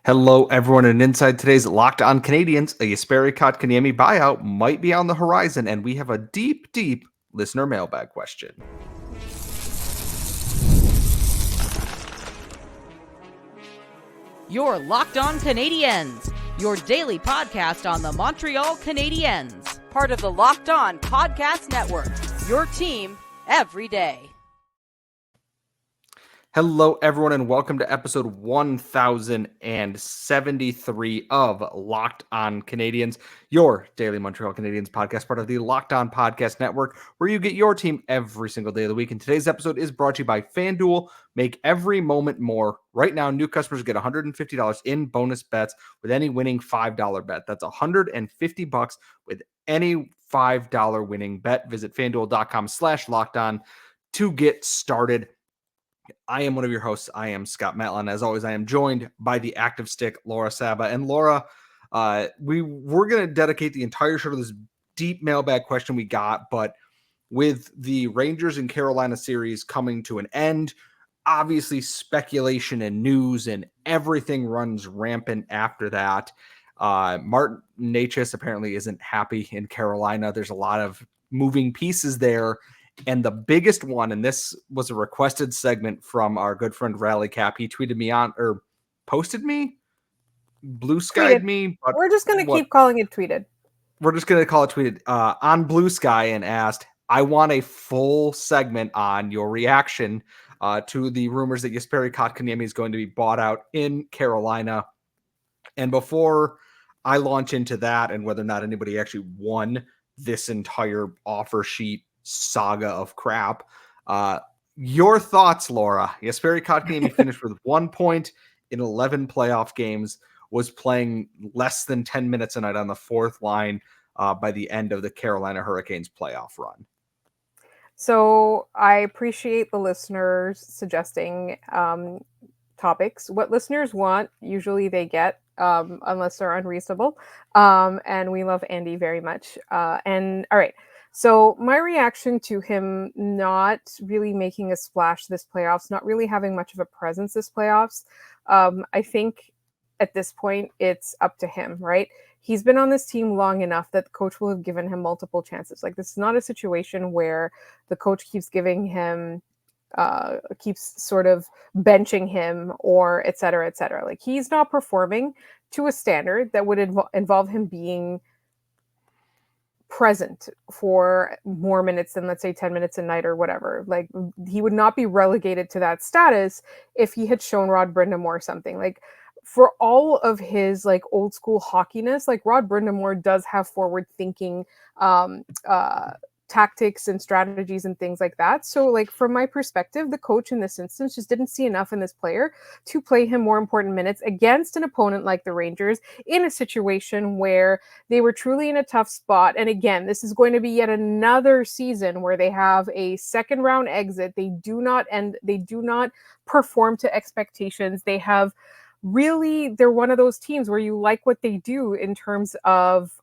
Hello, everyone, and inside today's Locked On Canadiens, a Jesperi Kotkaniemi buyout might be on the horizon, and we have a deep listener mailbag question. You're Locked On Canadiens, your daily podcast on the Montreal Canadiens, part of the Locked On Podcast Network, your team every day. Hello, everyone, and welcome to episode 1073 of Locked On Canadiens, your daily Montreal Canadiens podcast, part of the Locked On Podcast Network, where you get your team every single day of the week. And today's episode is brought to you by FanDuel. Make every moment more. Right now, new customers get $150 in bonus bets with any winning $5 bet. That's $150 with any $5 winning bet. Visit FanDuel.com/LockedOn to get started. I am one of your hosts. I am Scott Matlin. As always, I am joined by the active stick, Laura Saba. And Laura, we're going to dedicate the entire show to this deep mailbag question we got. But with the Rangers and Carolina series coming to an end, obviously speculation and news and everything runs rampant after that. Martin Necas apparently isn't happy in Carolina. There's a lot of moving pieces there. And the biggest one, and this was a requested segment from our good friend Rally Cap. He tweeted me on, or posted me, blue skied me. But we're just going to keep calling it tweeted. We're just going to call it tweeted on Blue Sky and asked, I want a full segment on your reaction to the rumors that Jesperi Kotkaniemi is going to be bought out in Carolina. And before I launch into that and whether or not anybody actually won this entire offer sheet saga of crap, your thoughts, Laura? Jesperi Kotkaniemi finished with 1 point in 11 playoff games, was playing less than 10 minutes a night on the fourth line by the end of the Carolina Hurricanes playoff run. So I appreciate the listeners suggesting topics. What listeners want, usually they get, unless they're unreasonable. And we love Andy very much. And all right. So my reaction to him not really making a splash this playoffs, not really having much of a presence this playoffs, I think at this point it's up to him, right? He's been on this team long enough that the coach will have given him multiple chances. Like, this is not a situation where the coach keeps giving him, keeps sort of benching him or et cetera, et cetera. Like, he's not performing to a standard that would involve him being present for more minutes than, let's say, 10 minutes a night or whatever. Like, he would not be relegated to that status if he had shown Rod Brind'Amour something. Like, for all of his like old school hockeyness, like Rod Brind'Amour does have forward thinking tactics and strategies and things like that. So like, from my perspective, the coach in this instance just didn't see enough in this player to play him more important minutes against an opponent like the Rangers in a situation where they were truly in a tough spot. And again, this is going to be yet another season where they have a second round exit. They do not perform to expectations. They have really, they're one of those teams where you like what they do in terms of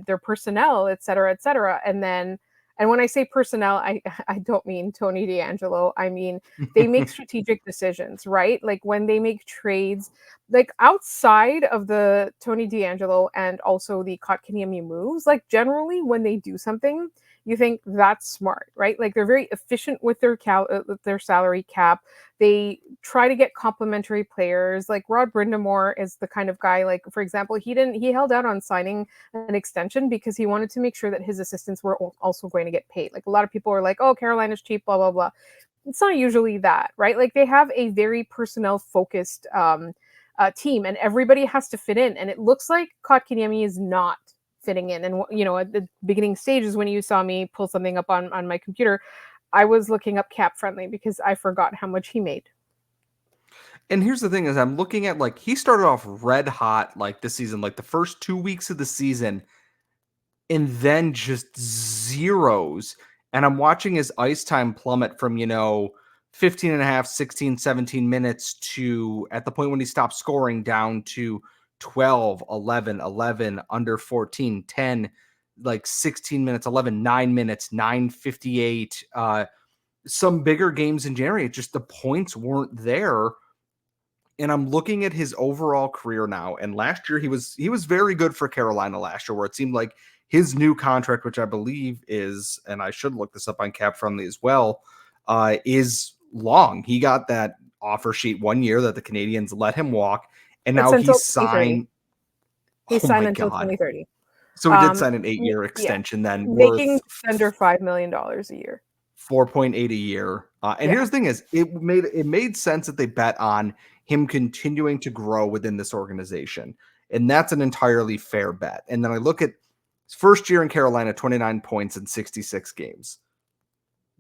their personnel, et cetera, et cetera. And when I say personnel, I don't mean Tony DeAngelo. I mean, they make strategic decisions, right? Like, when they make trades, like outside of the Tony DeAngelo and also the Kotkaniemi moves, like generally when they do something, you think that's smart, right? Like, they're very efficient with their salary cap. They try to get complementary players. Like, Rod Brind'Amour is the kind of guy, like, for example, he held out on signing an extension because he wanted to make sure that his assistants were also going to get paid. Like, a lot of people are like, oh, Carolina's cheap, blah, blah, blah. It's not usually that, right? Like, they have a very personnel focused team, and everybody has to fit in. And it looks like Kotkaniemi is not fitting in. And, you know, at the beginning stages, when you saw me pull something up on my computer, I was looking up cap friendly because I forgot how much he made. And here's the thing is, I'm looking at, like, he started off red hot, like, this season, like the first 2 weeks of the season, and then just zeros. And I'm watching his ice time plummet from, 15 and a half, 16, 17 minutes to, at the point when he stopped scoring, down to 12, 11, 11, under 14, 10, like 16 minutes, 11, 9 minutes, 9:58. Some bigger games in January, just the points weren't there. And I'm looking at his overall career now. And last year he was very good for Carolina last year, where it seemed like his new contract, which I believe is, and I should look this up on Cap Friendly as well, is long. He got that offer sheet 1 year that the Canadiens let him walk, and It's now until he's 2030. signed. He's Oh my signed until God. 2030. So he did sign an 8-year Yeah, extension then making worth under $5 million a year. 4.8 a year. And here's the thing is, it made sense that they bet on him continuing to grow within this organization. And that's an entirely fair bet. And then I look at his first year in Carolina, 29 points in 66 games.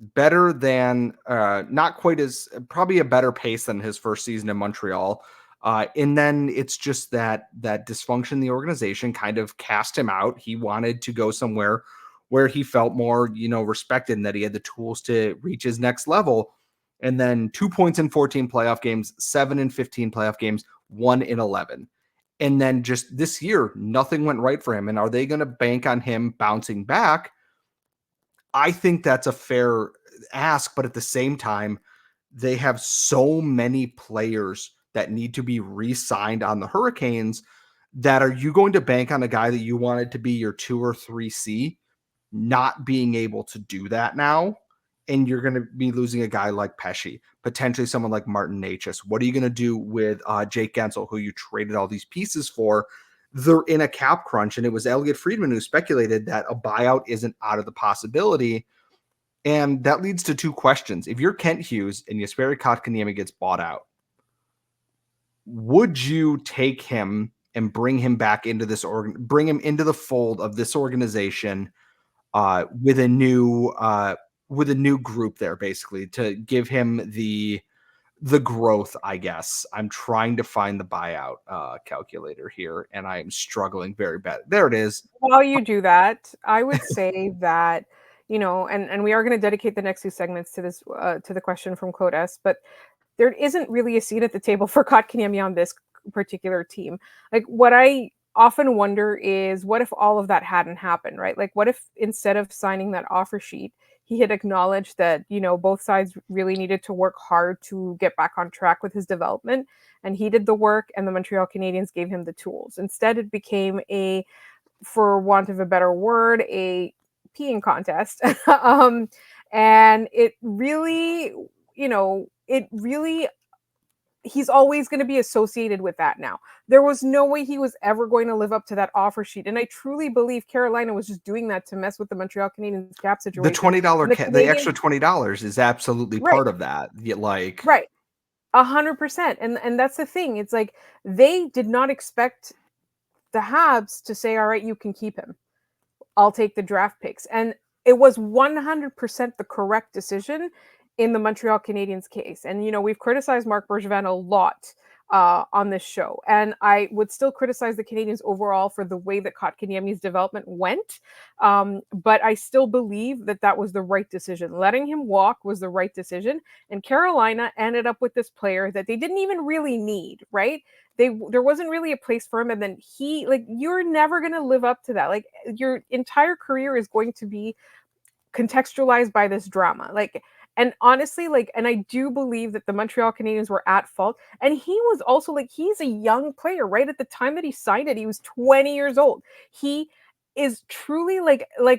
Better than, not quite as, probably a better pace than his first season in Montreal. And then it's just that dysfunction in the organization kind of cast him out. He wanted to go somewhere where he felt more, respected, and that he had the tools to reach his next level. And then 2 points in 14 playoff games, 7 in 15 playoff games, 1 in 11. And then just this year, nothing went right for him. And are they going to bank on him bouncing back? I think that's a fair ask, but at the same time, they have so many players that need to be re-signed on the Hurricanes that are you going to bank on a guy that you wanted to be your 2 or 3C not being able to do that now? And you're going to be losing a guy like Pesce, potentially someone like Martin Necas. What are you going to do with Jake Gensel, who you traded all these pieces for? They're in a cap crunch, and it was Elliot Friedman who speculated that a buyout isn't out of the possibility. And that leads to 2 questions. If you're Kent Hughes and Jesperi Kotkaniemi gets bought out, would you take him and bring him back into this bring him into the fold of this organization with a new group there, basically, to give him the growth, I guess? I'm trying to find the buyout calculator here, and I am struggling very bad. There it is. While you do that, I would say that, and we are going to dedicate the next 2 segments to this, to the question from Claude S, but there isn't really a seat at the table for Kotkaniemi on this particular team. Like, what I often wonder is, what if all of that hadn't happened, right? Like, what if instead of signing that offer sheet, he had acknowledged that, both sides really needed to work hard to get back on track with his development, and he did the work, and the Montreal Canadiens gave him the tools. Instead, it became for want of a better word, a peeing contest. And it really, he's always going to be associated with that now. There was no way he was ever going to live up to that offer sheet. And I truly believe Carolina was just doing that to mess with the Montreal Canadiens cap situation. The $20, the extra $20 is absolutely part of that. Right. 100%. And that's the thing. It's like, they did not expect the Habs to say, all right, you can keep him. I'll take the draft picks. And it was 100% the correct decision in the Montreal Canadiens case. And, we've criticized Marc Bergevin a lot on this show. And I would still criticize the Canadiens overall for the way that Kotkaniemi's development went. But I still believe that was the right decision. Letting him walk was the right decision. And Carolina ended up with this player that they didn't even really need, right? There wasn't really a place for him. And then you're never going to live up to that. Like, your entire career is going to be contextualized by this drama. And honestly, and I do believe that the Montreal Canadiens were at fault. And he was also he's a young player, right? At the time that he signed it, he was 20 years old. He is truly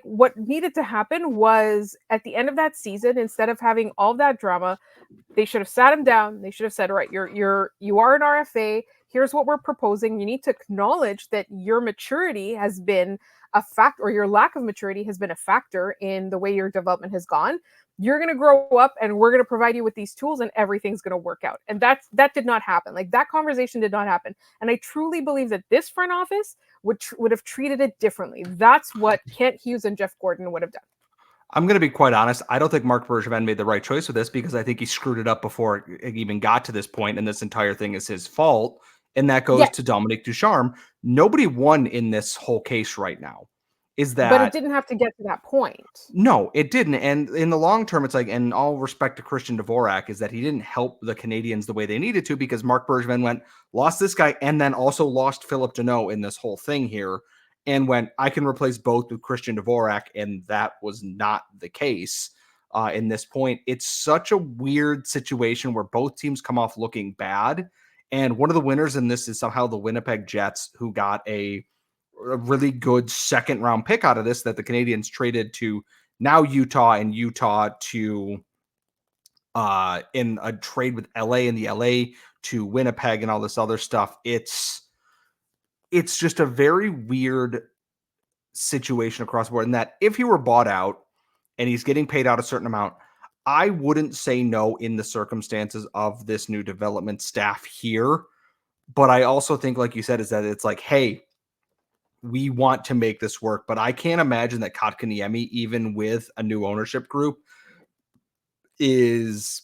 what needed to happen was, at the end of that season, instead of having all that drama, they should have sat him down. They should have said, all right, you are an RFA. Here's what we're proposing. You need to acknowledge that your maturity has been a fact, or your lack of maturity has been a factor in the way your development has gone. You're going to grow up, and we're going to provide you with these tools, and everything's going to work out. And that did not happen. That conversation did not happen. And I truly believe that this front office would have treated it differently. That's what Kent Hughes and Jeff Gordon would have done. I'm going to be quite honest. I don't think Marc Bergevin made the right choice with this, because I think he screwed it up before it even got to this point, and this entire thing is his fault. And that goes to Dominique Ducharme. Nobody won in this whole case right now. But it didn't have to get to that point. No, it didn't. And in the long term, it's and all respect to Christian Dvorak, is that he didn't help the Canadiens the way they needed to, because Marc Bergevin lost this guy, and then also lost Philip Deneau in this whole thing here, and I can replace both with Christian Dvorak, and that was not the case in this point. It's such a weird situation where both teams come off looking bad, And one of the winners in this is somehow the Winnipeg Jets, who got a really good second round pick out of this that the Canadiens traded to now Utah, and Utah to in a trade with LA and the LA to Winnipeg and all this other stuff. It's just a very weird situation across the board, in that if he were bought out and he's getting paid out a certain amount, I wouldn't say no in the circumstances of this new development staff here. But I also think, like you said, is that it's like, hey, we want to make this work. But I can't imagine that Kotkaniemi, even with a new ownership group, is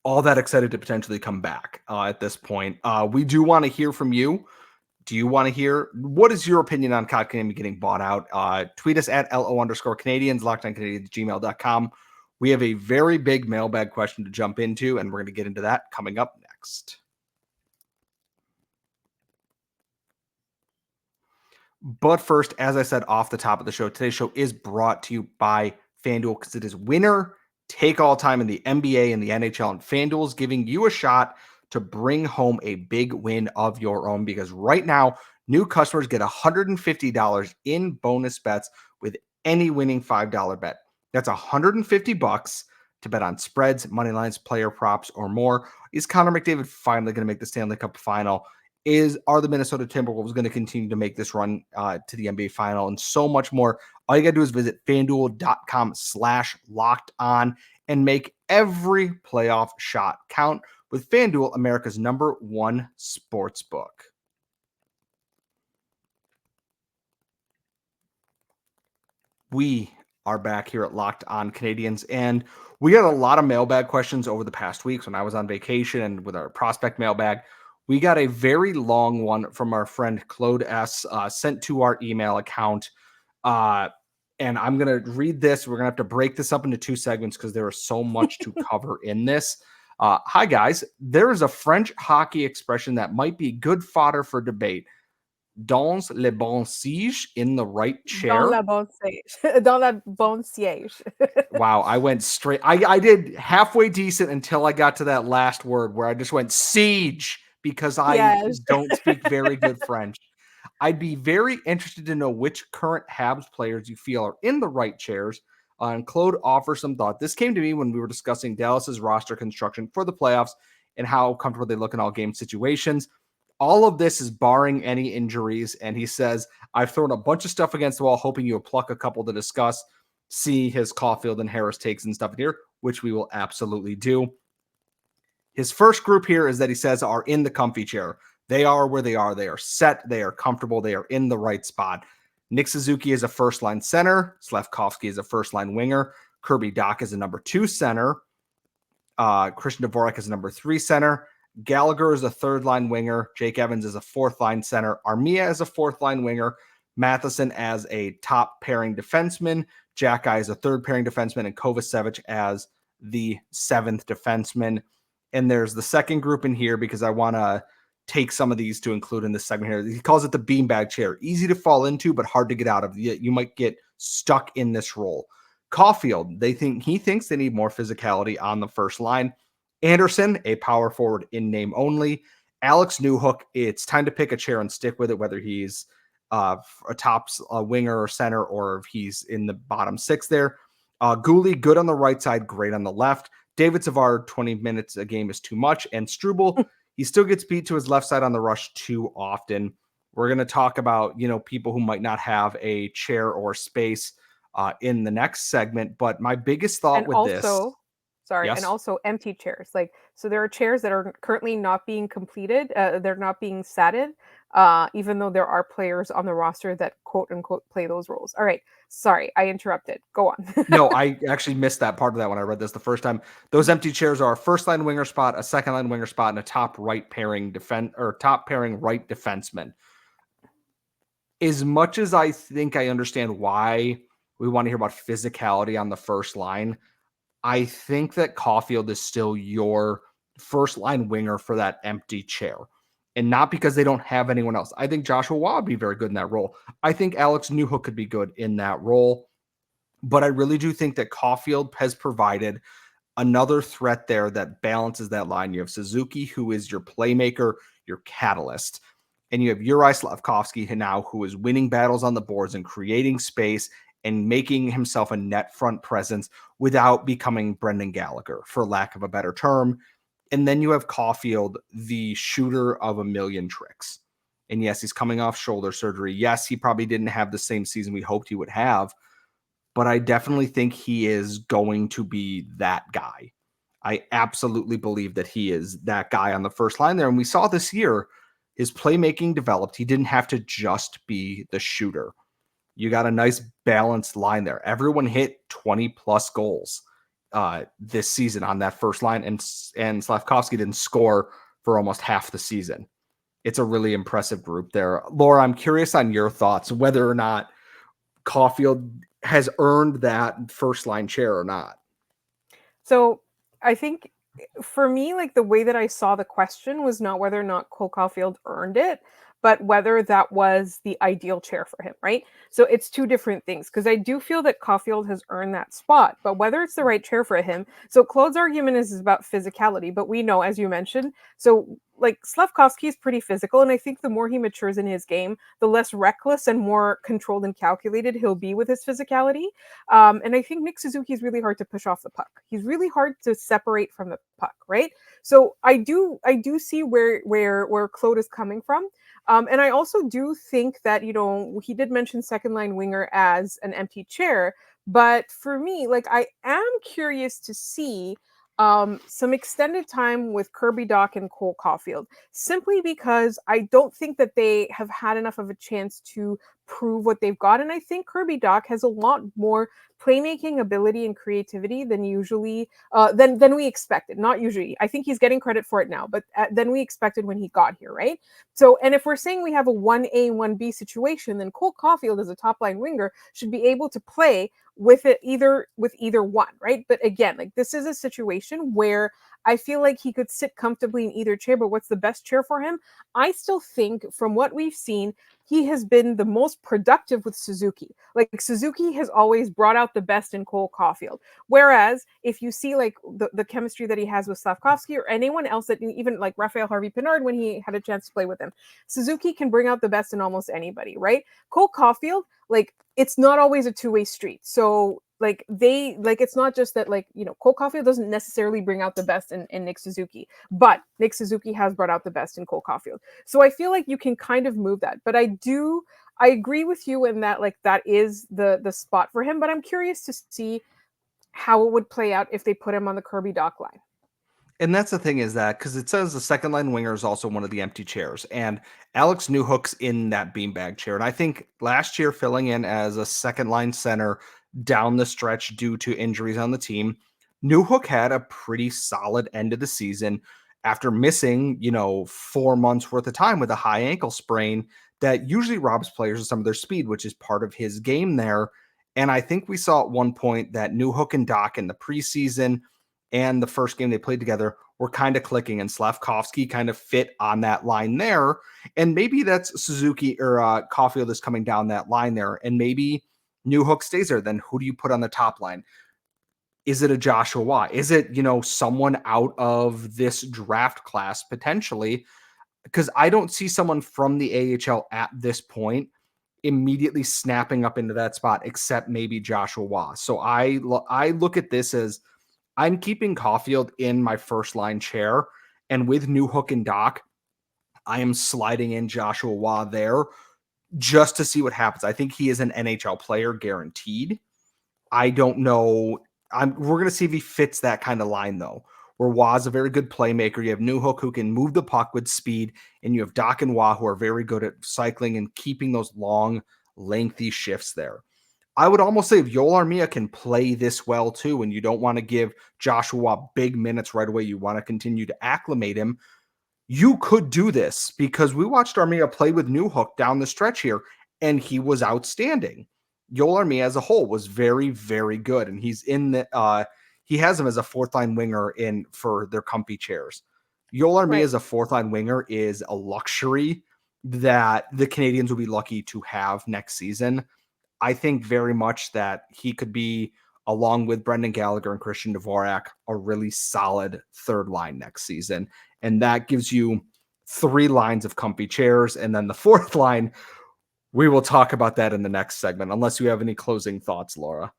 all that excited to potentially come back at this point. We do want to hear from you. Do you want to hear, what is your opinion on Kotkaniemi getting bought out? Tweet us at LO_Canadiens, lockedoncanadiens@gmail.com. We have a very big mailbag question to jump into, and we're going to get into that coming up next. But first, as I said off the top of the show, today's show is brought to you by FanDuel, because it is winner take all time in the NBA and the NHL, and FanDuel is giving you a shot to bring home a big win of your own, because right now, new customers get $150 in bonus bets with any winning $5 bet. That's $150 to bet on spreads, money lines, player props, or more. Is Connor McDavid finally going to make the Stanley Cup final? Are the Minnesota Timberwolves going to continue to make this run to the NBA final, and so much more? All you got to do is visit FanDuel.com/lockedon and make every playoff shot count with FanDuel, America's #1 sportsbook. We are back here at Locked On Canadiens, and we got a lot of mailbag questions over the past weeks when I was on vacation, and with our prospect mailbag. We got a very long one from our friend Claude S. Sent to our email account. And I'm going to read this. We're going to have to break this up into 2 segments because there is so much to cover in this. Hi, guys. There is a French hockey expression that might be good fodder for debate. Dans le bon siège, in the right chair. Dans la bonne siège. Dans la bonne siège. Wow, I went straight. I did halfway decent until I got to that last word where I just went siege, because I don't speak very good French. I'd be very interested to know which current Habs players you feel are in the right chairs. And Claude offers some thought. This came to me when we were discussing Dallas's roster construction for the playoffs and how comfortable they look in all game situations. All of this is barring any injuries. And he says, I've thrown a bunch of stuff against the wall, hoping you'll pluck a couple to discuss, see his Caulfield and Harris takes and stuff here, which we will absolutely do. His first group here is that he says are in the comfy chair. They are where they are. They are set. They are comfortable. They are in the right spot. Nick Suzuki is a first-line center. Slavkovsky is a first-line winger. Kirby Dach is a number 2 center. Christian Dvorak is a number 3 center. Gallagher is a third-line winger. Jake Evans is a fourth-line center. Armia is a fourth-line winger. Matheson as a top-pairing defenseman. Jack Guy is a third-pairing defenseman. And Kovacevic as the 7th defenseman. And there's the second group in here because I want to take some of these to include in this segment here. He calls it the beanbag chair. Easy to fall into, but hard to get out of. You might get stuck in this role. Caulfield, he thinks they need more physicality on the first line. Anderson, a power forward in name only. Alex Newhook, it's time to pick a chair and stick with it, whether he's a top winger or center, or if he's in the bottom 6 there. Gooley, good on the right side, great on the left. David Savard, 20 minutes a game is too much. And Struble, he still gets beat to his left side on the rush too often. We're going to talk about, people who might not have a chair or space in the next segment. But my biggest thought this. Yes? And also empty chairs. So there are chairs that are currently not being completed. They're not being satted, even though there are players on the roster that quote unquote play those roles. All right. Sorry, I interrupted. Go on. No, I actually missed that part of that when I read this the first time. Those empty chairs are a first line winger spot, a second line winger spot, and a top pairing right defenseman. As much as I think I understand why we want to hear about physicality on the first line, I think that Caulfield is still your first line winger for that empty chair. And not because they don't have anyone else. I think Joshua Waugh would be very good in that role. I think Alex Newhook could be good in that role. But I really do think that Caulfield has provided another threat there that balances that line. You have Suzuki, who is your playmaker, your catalyst. And you have Uri Slavkovsky now, who is winning battles on the boards and creating space and making himself a net front presence without becoming Brendan Gallagher, for lack of a better term. And then you have Caulfield, the shooter of a million tricks. And yes, he's coming off shoulder surgery. Yes, he probably didn't have the same season we hoped he would have, but I definitely think he is going to be that guy. I absolutely believe that he is that guy on the first line there. And we saw this year, his playmaking developed. He didn't have to just be the shooter. You got a nice balanced line there. Everyone hit 20 plus goals this season on that first line, and Slavkovsky didn't score for almost half the season. It's a really impressive group there. Laura, I'm curious on your thoughts, whether or not Caulfield has earned that first line chair or not. So I think for me, like the way that I saw the question was not whether or not Cole Caulfield earned it, but whether that was the ideal chair for him, right? So it's two different things, because I do feel that Caulfield has earned that spot, but whether it's the right chair for him. So Claude's argument is about physicality, but we know, as you mentioned, so like Slavkovsky is pretty physical, and I think the more he matures in his game, the less reckless and more controlled and calculated he'll be with his physicality. And I think Nick Suzuki is really hard to push off the puck. He's really hard to separate from the puck, right? So I do see where Claude is coming from. And I also do think that, you know, he did mention second line winger as an empty chair. But for me, like, I am curious to see some extended time with Kirby Dach and Cole Caulfield, simply because I don't think that they have had enough of a chance to prove what they've got. And I think Kirby Dach has a lot more playmaking ability and creativity than usually than we expected. Not usually. I think he's getting credit for it now, but than we expected when he got here, right? So, and if we're saying we have a 1A, 1B situation, then Cole Caulfield as a top line winger should be able to play with either one, right? But again, like, this is a situation where I feel like he could sit comfortably in either chair, but what's the best chair for him? I still think, from what we've seen, he has been the most productive with Suzuki. Like, Suzuki has always brought out the best in Cole Caulfield. Whereas if you see like the chemistry that he has with Slavkovsky or anyone else, that even like Raphael Harvey-Pinard when he had a chance to play with him, Suzuki can bring out the best in almost anybody, right? Cole Caulfield, like, it's not always a two-way street. So like it's not just that, like, you know, Cole Caulfield doesn't necessarily bring out the best in Nick Suzuki, but Nick Suzuki has brought out the best in Cole Caulfield. So I feel like you can kind of move that. But I agree with you in that, like, that is the spot for him. But I'm curious to see how it would play out if they put him on the Kirby Dach line. And that's the thing, is that because it says the second line winger is also one of the empty chairs, and Alex Newhook's in that beanbag chair. And I think last year, filling in as a second line center down the stretch due to injuries on the team, Newhook had a pretty solid end of the season after missing, 4 months worth of time with a high ankle sprain that usually robs players of some of their speed, which is part of his game there. And I think we saw at one point that Newhook and Dach in the preseason and the first game they played together were kind of clicking, and Slavkovsky kind of fit on that line there. And maybe that's Suzuki or Caulfield is coming down that line there, and maybe Newhook stays there. Then who do you put on the top line? Is it a Joshua Waugh? Is it, someone out of this draft class potentially? Because I don't see someone from the AHL at this point immediately snapping up into that spot, except maybe Joshua Waugh. So I look at this as, I'm keeping Caulfield in my first line chair, and with Newhook and Dach, I am sliding in Joshua Waugh there just to see what happens. I think he is an NHL player guaranteed. I don't know. We're going to see if he fits that kind of line, though, where Waugh's a very good playmaker. You have Newhook, who can move the puck with speed, and you have Dach and Waugh, who are very good at cycling and keeping those long, lengthy shifts there. I would almost say if Joel Armia can play this well too, and you don't want to give Joshua big minutes right away, you want to continue to acclimate him, you could do this, because we watched Armia play with Newhook down the stretch here, and he was outstanding. Joel Armia as a whole was very, very good, and he's in the he has him as a fourth line winger for their comfy chairs. Joel Armia as a fourth line winger is a luxury that the Canadiens will be lucky to have next season. I think very much that he could be along with Brendan Gallagher and Christian Dvorak, a really solid third line next season. And that gives you 3 lines of comfy chairs. And then the fourth line, we will talk about that in the next segment, unless you have any closing thoughts, Laura.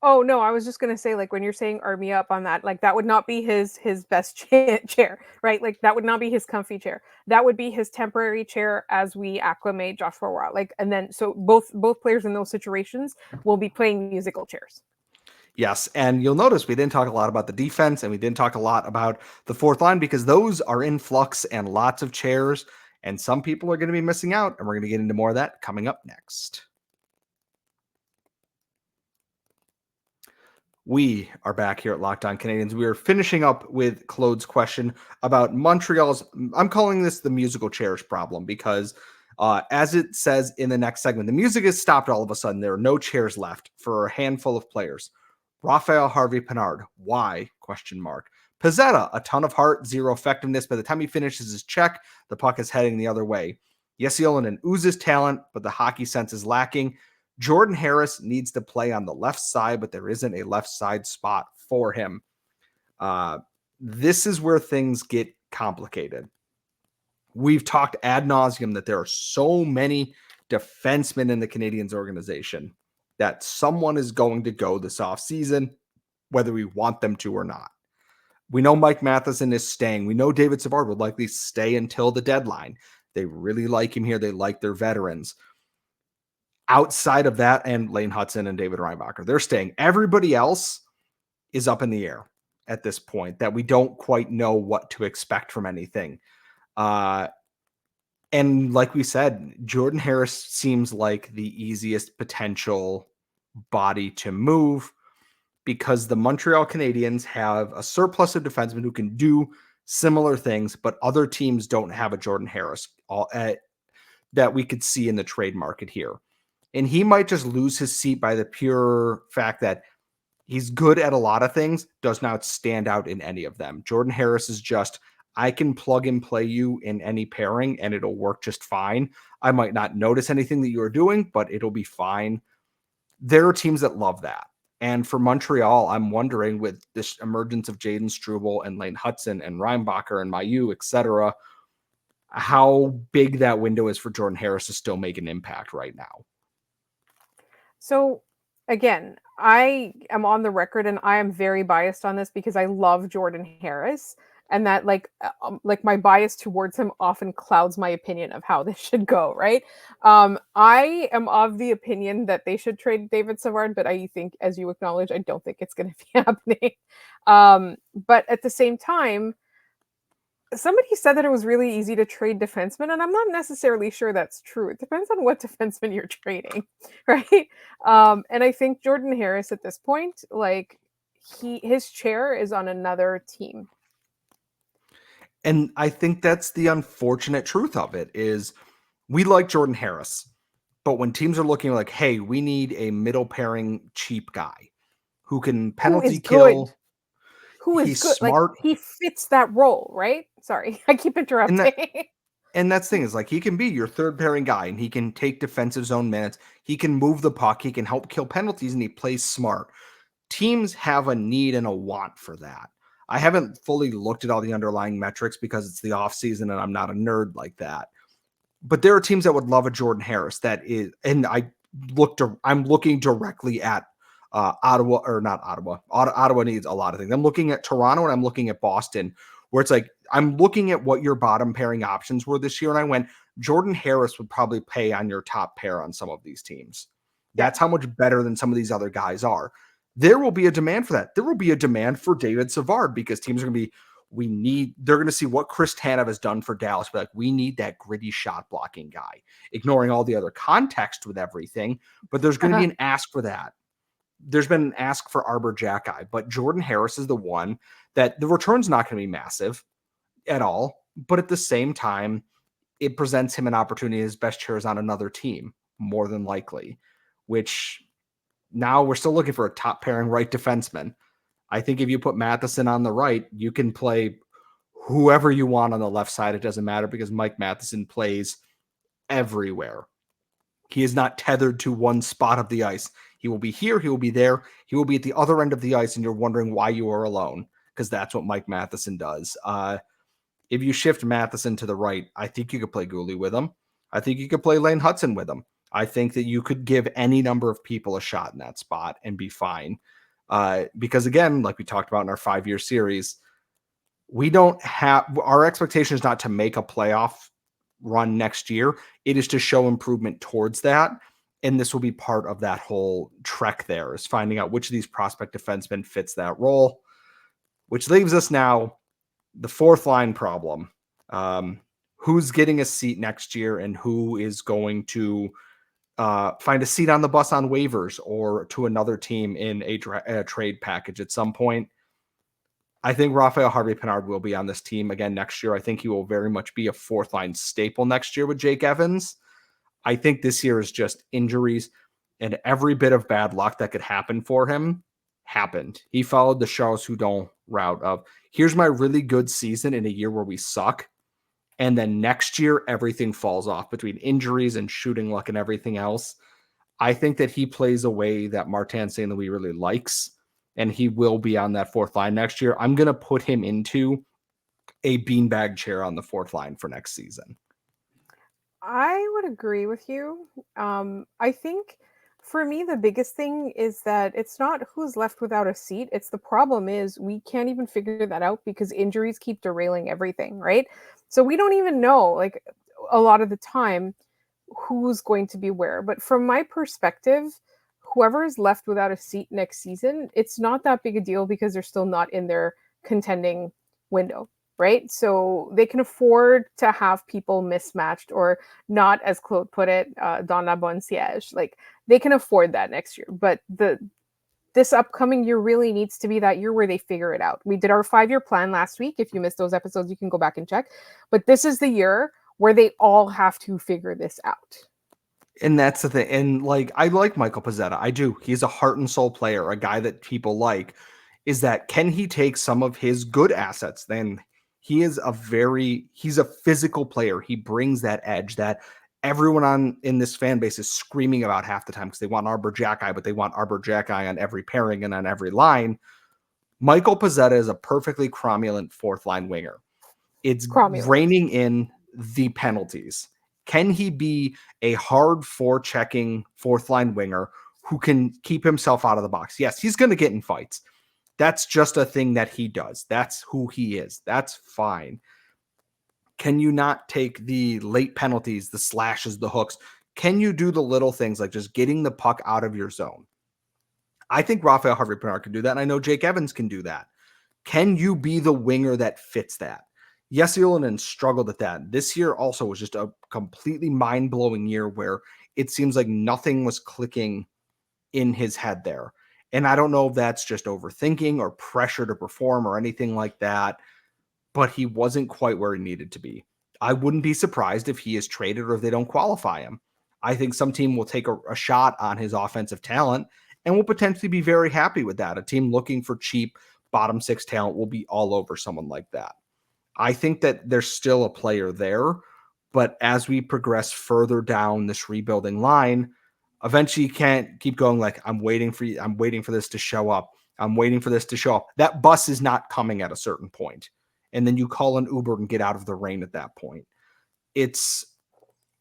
Oh no, I was just gonna say, like, when you're saying army up on that, like that would not be his best chair, right? Like that would not be his comfy chair. That would be his temporary chair as we acclimate Joshua Roy. Like, and then so both players in those situations will be playing musical chairs. Yes, and you'll notice we didn't talk a lot about the defense, and we didn't talk a lot about the fourth line because those are in flux and lots of chairs, and some people are going to be missing out, and we're going to get into more of that coming up next. We are back here at Locked On Canadiens. We are finishing up with Claude's question about Montreal's, I'm calling this the musical chairs problem because as it says in the next segment, the music has stopped all of a sudden. There are no chairs left for a handful of players. Raphael Harvey-Pinard, why? Question mark. Pizzetta, a ton of heart, zero effectiveness. By the time he finishes his check, the puck is heading the other way. Jesse Ylönen oozes talent, but the hockey sense is lacking. Jordan Harris needs to play on the left side, but there isn't a left side spot for him. This is where things get complicated. We've talked ad nauseum that there are so many defensemen in the Canadiens organization that someone is going to go this offseason, whether we want them to or not. We know Mike Matheson is staying. We know David Savard would likely stay until the deadline. They really like him here. They like their veterans. Outside of that, and Lane Hudson and David Reinbacher, they're staying. Everybody else is up in the air at this point that we don't quite know what to expect from anything. And like we said, Jordan Harris seems like the easiest potential body to move because the Montreal Canadiens have a surplus of defensemen who can do similar things, but other teams don't have a Jordan Harris that we could see in the trade market here. And he might just lose his seat by the pure fact that he's good at a lot of things, does not stand out in any of them. Jordan Harris is just, I can plug and play you in any pairing and it'll work just fine. I might not notice anything that you're doing, but it'll be fine. There are teams that love that. And for Montreal, I'm wondering with this emergence of Jaden Struble and Lane Hudson and Reinbacher and Mailloux, et cetera, how big that window is for Jordan Harris to still make an impact right now. So again, I am on the record and I am very biased on this because I love Jordan Harris and that like my bias towards him often clouds my opinion of how this should go, right? I am of the opinion that they should trade David Savard, but I think, as you acknowledge, I don't think it's going to be happening. But at the same time, somebody said that it was really easy to trade defensemen, and I'm not necessarily sure that's true. It depends on what defenseman you're trading, right? And I think Jordan Harris at this point, like his chair is on another team. And I think that's the unfortunate truth of it is we like Jordan Harris, but when teams are looking like, hey, we need a middle pairing cheap guy who can penalty kill. Good. Who is he's good. Smart. Like, he fits that role, right? Sorry, I keep interrupting. And that's the thing is like he can be your third pairing guy and he can take defensive zone minutes. He can move the puck. He can help kill penalties and he plays smart. Teams have a need and a want for that. I haven't fully looked at all the underlying metrics because it's the off season and I'm not a nerd like that. But there are teams that would love a Jordan Harris that is, and I'm looking directly at Ottawa or not Ottawa. Ottawa needs a lot of things. I'm looking at Toronto and I'm looking at Boston where it's like, I'm looking at what your bottom pairing options were this year. And I went, Jordan Harris would probably pay on your top pair on some of these teams. That's how much better than some of these other guys are. There will be a demand for that. There will be a demand for David Savard because teams are going to be, they're going to see what Chris Tanev has done for Dallas. But like, we need that gritty shot blocking guy, ignoring all the other context with everything. But there's going to be an ask for that. There's been an ask for Arbor Jackeye, but Jordan Harris is the one that the return's not going to be massive at all. But at the same time, it presents him an opportunity. His best chair is on another team, more than likely, which now we're still looking for a top pairing right defenseman. I think if you put Matheson on the right, you can play whoever you want on the left side. It doesn't matter because Mike Matheson plays everywhere. He is not tethered to one spot of the ice. He will be here. He will be there. He will be at the other end of the ice, and you're wondering why you are alone, because that's what Mike Matheson does. If you shift Matheson to the right, I think you could play Gooley with him. I think you could play Lane Hudson with him. I think that you could give any number of people a shot in that spot and be fine. Because again, like we talked about in our 5-year series, we don't have, our expectation is not to make a playoff run next year. It is to show improvement towards that. And this will be part of that whole trek there, is finding out which of these prospect defensemen fits that role, which leaves us now the fourth line problem. Who's getting a seat next year and who is going to find a seat on the bus on waivers or to another team in a trade package at some point. I think Raphael Harvey-Pinard will be on this team again next year. I think he will very much be a fourth line staple next year with Jake Evans. I think this year is just injuries, and every bit of bad luck that could happen for him happened. He followed the Charles Hudon route of, here's my really good season in a year where we suck. And then next year, everything falls off between injuries and shooting luck and everything else. I think that he plays a way that Martin St. Louis really likes, and he will be on that fourth line next year. I'm going to put him into a beanbag chair on the fourth line for next season. I would agree with you. I think for me, the biggest thing is that it's not who's left without a seat. It's the problem is we can't even figure that out because injuries keep derailing everything, right? So we don't even know, like, a lot of the time who's going to be where. But from my perspective, whoever is left without a seat next season, it's not that big a deal because they're still not in their contending window, right? So they can afford to have people mismatched or not, as Claude put it, dans la bonne siège. Like, they can afford that next year. But this upcoming year really needs to be that year where they figure it out. We did our 5-year plan last week. If you missed those episodes, you can go back and check. But this is the year where they all have to figure this out. And that's the thing. And like, I like Michael Pezzetta. I do. He's a heart and soul player, a guy that people like. Is that, can he take some of his good assets? Then he's a physical player. He brings that edge that everyone in this fan base is screaming about half the time because they want Arbor Jackeye, but they want Arbor Jackeye on every pairing and on every line. Michael Pezzetta is a perfectly cromulent fourth line winger. It's reining in the penalties. Can he be a hard forechecking fourth line winger who can keep himself out of the box? Yes, he's going to get in fights. That's just a thing that he does. That's who he is. That's fine. Can you not take the late penalties, the slashes, the hooks? Can you do the little things like just getting the puck out of your zone? I think Raphael Harvey-Pinard can do that, and I know Jake Evans can do that. Can you be the winger that fits that? Jesse Ylönen struggled at that. This year also was just a completely mind-blowing year where it seems like nothing was clicking in his head there. And I don't know if that's just overthinking or pressure to perform or anything like that, but he wasn't quite where he needed to be. I wouldn't be surprised if he is traded or if they don't qualify him. I think some team will take a shot on his offensive talent and will potentially be very happy with that. A team looking for cheap bottom six talent will be all over someone like that. I think that there's still a player there, but as we progress further down this rebuilding line, eventually you can't keep going like, I'm waiting for this to show up. I'm waiting for this to show up. That bus is not coming at a certain point. And then you call an Uber and get out of the rain at that point.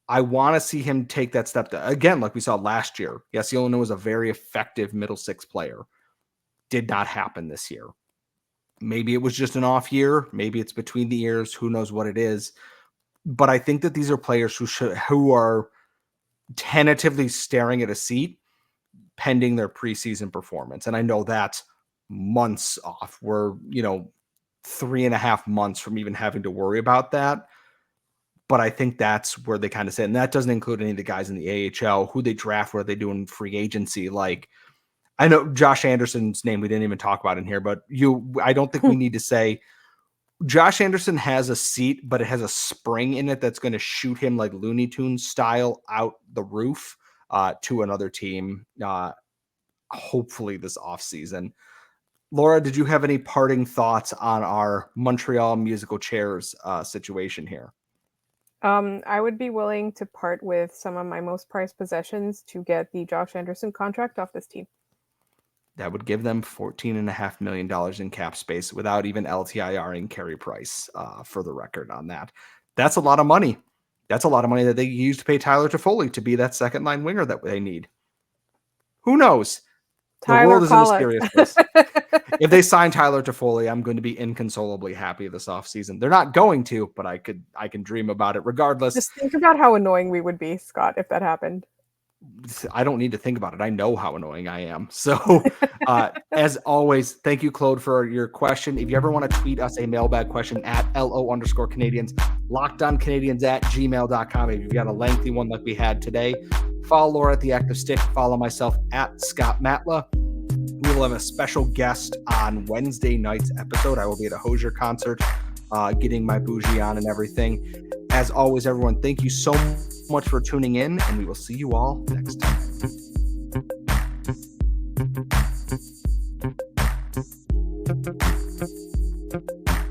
I want to see him take that step again, like we saw last year. Yes, Ylönen was a very effective middle six player. Did not happen this year. Maybe it was just an off year. Maybe it's between the ears. Who knows what it is? But I think that these are players who are tentatively staring at a seat pending their preseason performance. And I know that's months off. We're, 3.5 months from even having to worry about that. But I think that's where they kind of sit. And that doesn't include any of the guys in the AHL, who they draft, what they do in free agency. Like, I know Josh Anderson's name we didn't even talk about in here, but I don't think we need to say Josh Anderson has a seat, but it has a spring in it that's going to shoot him like Looney Tunes style out the roof to another team, hopefully this offseason. Laura, did you have any parting thoughts on our Montreal Musical Chairs situation here? I would be willing to part with some of my most prized possessions to get the Josh Anderson contract off this team. That would give them $14.5 million in cap space without even LTIRing Carey Price, for the record on that. That's a lot of money. That's a lot of money that they used to pay Tyler Toffoli to be that second line winger that they need. Who knows? Tyler, the world is a call us. mysterious place. If they sign Tyler Toffoli, I'm going to be inconsolably happy this offseason. They're not going to, but I can dream about it regardless. Just think about how annoying we would be, Scott, if that happened. I don't need to think about it. I know how annoying I am. So, as always, thank you, Claude, for your question. If you ever want to tweet us a mailbag question at LO_Canadiens, LockedOnCanadiens@gmail.com. If you've got a lengthy one like we had today, follow Laura at The Active Stick. Follow myself at Scott Matla. We will have a special guest on Wednesday night's episode. I will be at a Hozier concert, getting my bougie on and everything. As always, everyone, thank you so much for tuning in, and we will see you all next time.